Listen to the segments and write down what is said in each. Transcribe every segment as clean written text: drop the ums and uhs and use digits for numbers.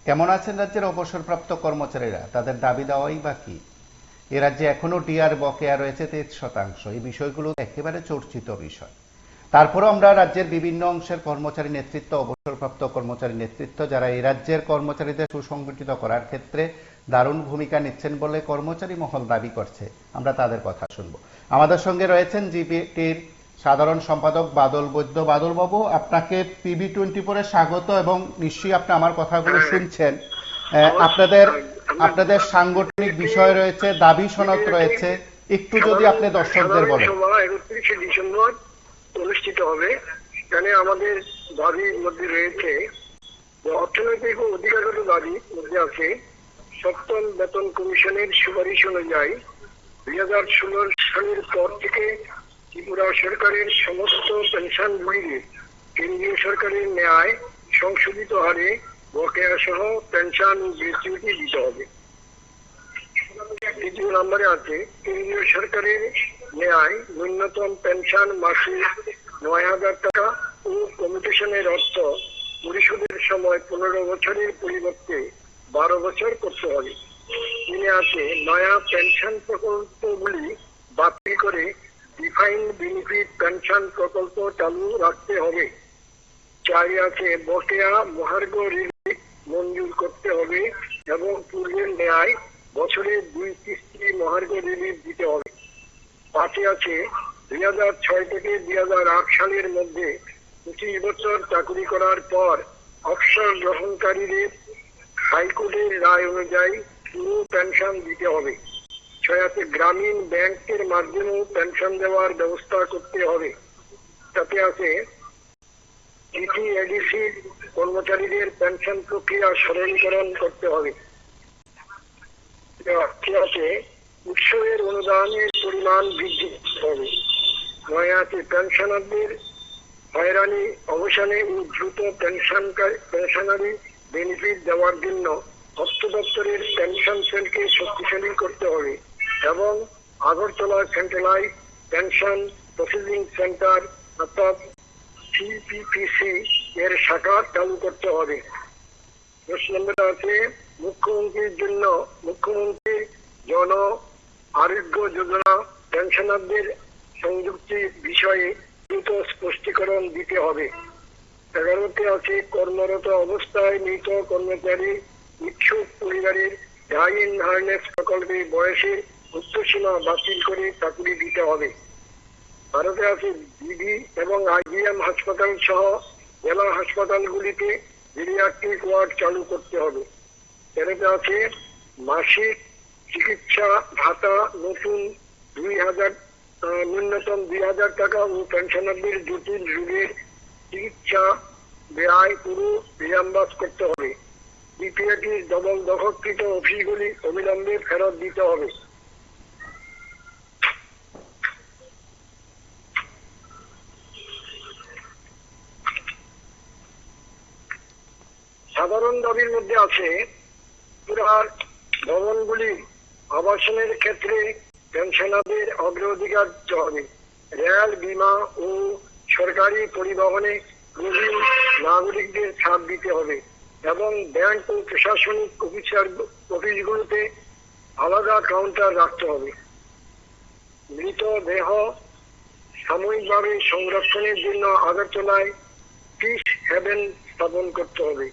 কেমন আছেন রাজ্যের অবসরপ্রাপ্ত কর্মচারীরা? তাদের দাবি দাওয়াই বা কি? এ রাজ্যে এখনো ডিআর বকেয়া রয়েছে 23%। এই বিষয়গুলো একেবারে চর্চিত বিষয়। তারপরও আমরা রাজ্যের বিভিন্ন অংশের কর্মচারী নেতৃত্ব, অবসরপ্রাপ্ত কর্মচারী নেতৃত্ব, যারা এই রাজ্যের কর্মচারীদের সুসংগঠিত করার ক্ষেত্রে দারুণ ভূমিকা নিচ্ছেন বলে কর্মচারী মহল দাবি করছে, আমরা তাদের কথা শুনব। আমাদের সঙ্গে রয়েছেন জিবিটির সাধারণ সম্পাদক বাদল বৈদ্য। বাদল বাবু, আপনাকে PB24-এ স্বাগত, এবং নিশ্চয়ই আপনি আমার কথাগুলো শুনছেন। আপনাদের আপনাদের সাংগঠনিক বিষয় রয়েছে, দাবি সনদ রয়েছে, একটু যদি আপনি দর্শকদের বলেন। 31শে ডিসেম্বর অনুষ্ঠিত হবে। এখানে আমাদের দাবির মধ্যে রয়েছে, অর্থনৈতিক ও অধিকারগত দাবির মধ্যে আছে সপ্তম বেতন কমিশনের সুপারিশ অনুযায়ী 2016 সালের পর থেকে ত্রিপুরা সরকারের সমস্ত পেনশনগুলিকে কেন্দ্রীয় সরকারের ন্যায় সংশোধিত হারে বকেয়া সহ পেনশন গ্র্যাচুইটি দিতে হবে। দ্বিতীয় নম্বরে আছে কেন্দ্রীয় সরকারের ন্যায় ন্যূনতম পেনশন মাসে 9,000 টাকা ও কমিউনিকেশনের অর্থ পরিশোধের সময় 15 বছরের পরিবর্তে 12 বছর করতে হবে। তিনি আছে নয়া পেনশন প্রকল্পগুলি বাতিল করে ডিফাইন্ড বেনিফিট পেনশন প্রকল্প চালু রাখতে হবে। চাই আছে বকেয়া মহার্ঘ রিলিফ মঞ্জুর করতে হবে এবং পূর্বের ন্যায় বছরে 2 কিস্তি মহার্ঘ রিলিফ দিতে হবে। পাঁচে আছে 2006 থেকে 2008 সালের মধ্যে 25 বছর চাকরি করার পর অবসর গ্রহণকারীদের হাইকোর্টের রায় অনুযায়ী পুরো পেনশন দিতে হবে। ছয় আছে গ্রামীণ ব্যাংকের মাধ্যমেও পেনশন দেওয়ার ব্যবস্থা করতে হবে। তাতে আছে TTADC কর্মচারীদের পেনশন প্রক্রিয়া সরলীকরণ করতে হবে। আছে উৎসবের অনুদানের পরিমাণ বৃদ্ধি করতে হবে। নয় আছে পেনশনারদের হয়রানি অবসানে ও দ্রুত পেনশনারি বেনিফিট দেওয়ার জন্য অর্থ দপ্তরের পেনশন সেলকে শক্তিশালী করতে হবে এবং Agartala centralised pension processing centre অর্থাৎ CPPC এর শাখা চালু করতে হবে। 10 নম্বরে আছে মুখ্যমন্ত্রী জন আরোগ্য যোজনা পেনশনারদের সংযুক্তির বিষয়ে দ্রুত স্পষ্টীকরণ দিতে হবে। 11তে আছে কর্মরত অবস্থায় মৃত কর্মচারী ইচ্ছুক পরিবারের ডাই ইন হারনেস প্রকল্পে বয়সের উচ্চসীমা বাতিল করে চাকরি দিতে হবে। ভারতে আছে বিডি এবং IGM হাসপাতাল সহ জেলা হাসপাতালগুলিতে পেডিয়াট্রিক ওয়ার্ড চালু করতে হবে। এতে আছে মাসিক চিকিৎসা ভাতা নতুন 2,000 ন্যূনতম 2,000 টাকা ও পেনশনারদের জটিল রোগের চিকিৎসা ব্যয় পুরো রিয়াম্বাস করতে হবে। BPAটির ডবল দখলকৃত অফিসগুলি অবিলম্বে ফেরত দিতে হবে। সাধারণ দাবির মধ্যে আছে পুরার ভবনগুলি আবাসনের ক্ষেত্রে পেনশনারদের অগ্রাধিকার দিতে হবে। রেল, বিমা ও সরকারি পরিবহনে প্রবীণ নাগরিকদের ছাড় দিতে হবে এবং ব্যাংক ও প্রশাসনিক অফিসগুলোতে আলাদা কাউন্টার রাখতে হবে। মৃতদেহ সাময়িকভাবে সংরক্ষণের জন্য আগরতলায় পিস হেভেন স্থাপন করতে হবে।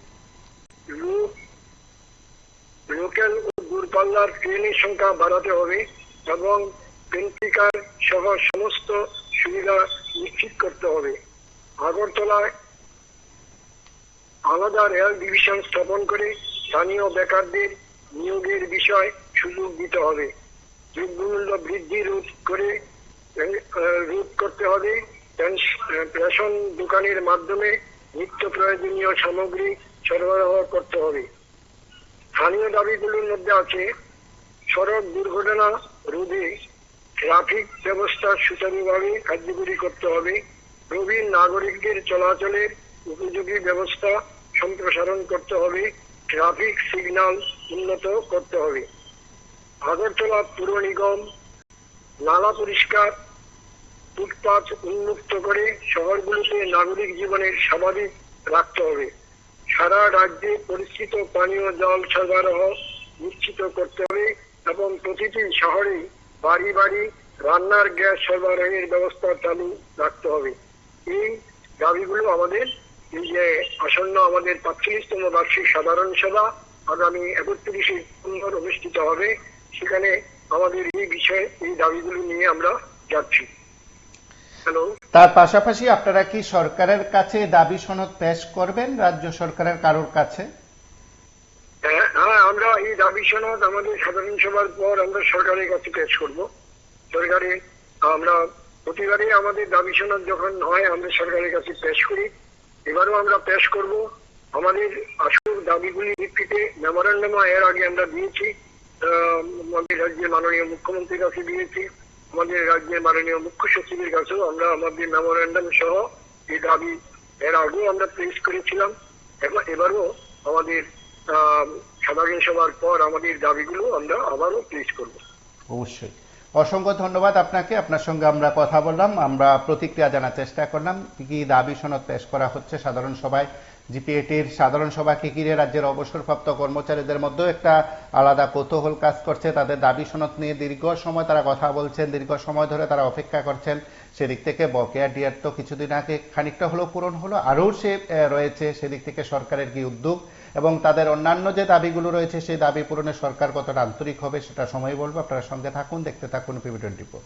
লোকাল ও দূরপাল্লার ট্রেনের সংখ্যা বাড়াতে হবে এবং পেন্টিকার সহ সমস্ত সুবিধা নিশ্চিত করতে হবে। আগরতলায় আলাদা রেল ডিভিশন স্থাপন করে স্থানীয় বেকারদের নিয়োগের বিষয় সুযোগ দিতে হবে। দ্রব্যমূল্য বৃদ্ধি রোধ করতে হবে। রেশন দোকানের মাধ্যমে নিত্য প্রয়োজনীয় সামগ্রী সরবরাহ করতে হবে। স্থানীয় দাবিগুলোর মধ্যে আছে সড়ক দুর্ঘটনা রোধে ট্রাফিক ব্যবস্থা সুচারুভাবে কার্যকরী করতে হবে। প্রবীণ নাগরিকদের চলাচলের উপযোগী ব্যবস্থা সম্প্রসারণ করতে হবে। ট্রাফিক সিগন্যাল উন্নত করতে হবে। আগরতলা পুর নিগম নালা পরিষ্কার, ফুটপাথ উন্মুক্ত করে শহরগুলোতে নাগরিক জীবনের স্বাভাবিক রাখতে হবে। সারা রাজ্যে পরিচিত পানীয় জল সরবরাহ নিশ্চিত করতে হবে এবং প্রতিটি শহরে বাড়ি বাড়ি রান্নার গ্যাস সরবরাহের ব্যবস্থা চালু রাখতে হবে। এই দাবিগুলো আমাদের এই যে আসন্ন আমাদের 45তম বার্ষিক সাধারণ সভা আগামী 31শে ডিসেম্বর অনুষ্ঠিত হবে, সেখানে আমাদের এই বিষয়ে এই দাবিগুলো নিয়ে আমরা যাচ্ছি। হ্যালো, তার পাশাপাশি আপনারা কি সরকারের কাছে দাবি সনদ পেশ করবেন, রাজ্য সরকারের কারোর কাছে? হ্যাঁ, আমরা এই দাবি সনদ আমাদের সাধারণ সভার পর আমরা সরকারের কাছে পেশ করব। সরকারে আমরা প্রতিবারই আমাদের দাবি সনদ যখন হয় আমরা সরকারের কাছে পেশ করি, এবারও আমরা পেশ করব। আমাদের আসল দাবিগুলি ভিত্তিতে মেমোরান্ডাম এর আগে আমরা দিয়েছি, আমাদের রাজ্যের মাননীয় মুখ্যমন্ত্রীর কাছে দিয়েছি, আমাদের রাজ্যের মাননীয় মুখ্য সচিবের কাছেও আমরা আমাদের মেমোরান্ডাম সহ এই দাবি এর আগেও আমরা পেশ করেছিলাম। এবারও আমাদের সাধারণ সভার পর আমাদের দাবিগুলো আমরা আবারও পেশ করব। অবশ্যই, অসংখ্য ধন্যবাদ আপনাকে। আপনার সঙ্গে আমরা কথা বললাম, আমরা প্রতিক্রিয়া জানার চেষ্টা করলাম কি দাবি সনদ পেশ করা হচ্ছে সাধারণ সভায়। জিপিএটির সাধারণ সভাকে ঘিরে রাজ্যের অবসরপ্রাপ্ত কর্মচারীদের মধ্যেও একটা আলাদা কৌতূহল কাজ করছে। তাদের দাবি সনদ নিয়ে দীর্ঘ সময় তারা কথা বলছেন, দীর্ঘ সময় ধরে তারা অপেক্ষা করছেন। সেদিক থেকে বকেয়া ডিআর তো কিছুদিন আগে খানিকটা হলেও পূরণ হলো, আরও সে রয়েছে। সেদিক থেকে সরকারের কি উদ্যোগ এবং তাদের অন্যান্য যে দাবিগুলো রয়েছে সেই দাবি পূরণে সরকার কতটা আন্তরিক হবে সেটা সময় বলবো। আপনারা সঙ্গে থাকুন, দেখতে থাকুন PB24।